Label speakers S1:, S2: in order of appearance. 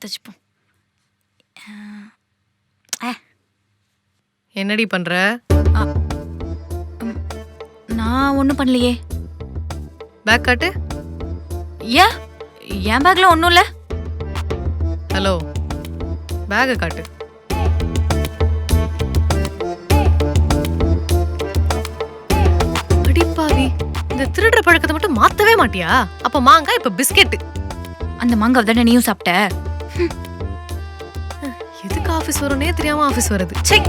S1: வச்சுப்போம்.
S2: என்னடி பண்ற?
S1: நான் ஒன்றும் பண்ணலையே.
S2: பேக் காட்டு.
S1: ஏன் என் பேக்ல ஒன்றும் இல்லை.
S2: ஹலோ, பேக்கை காட்டு. அடிப்பாவி, இந்த திருடுற பழக்கத்தை மட்டும் மாத்தவே மாட்டியா? அப்ப மாங்காய் இப்ப பிஸ்கெட்.
S1: அந்த மாங்காவை தானே நீயும் சாப்பிட்ட.
S2: எதுக்கு ஆபீஸ் வரும்னே தெரியாம ஆபீஸ் வருது. சை.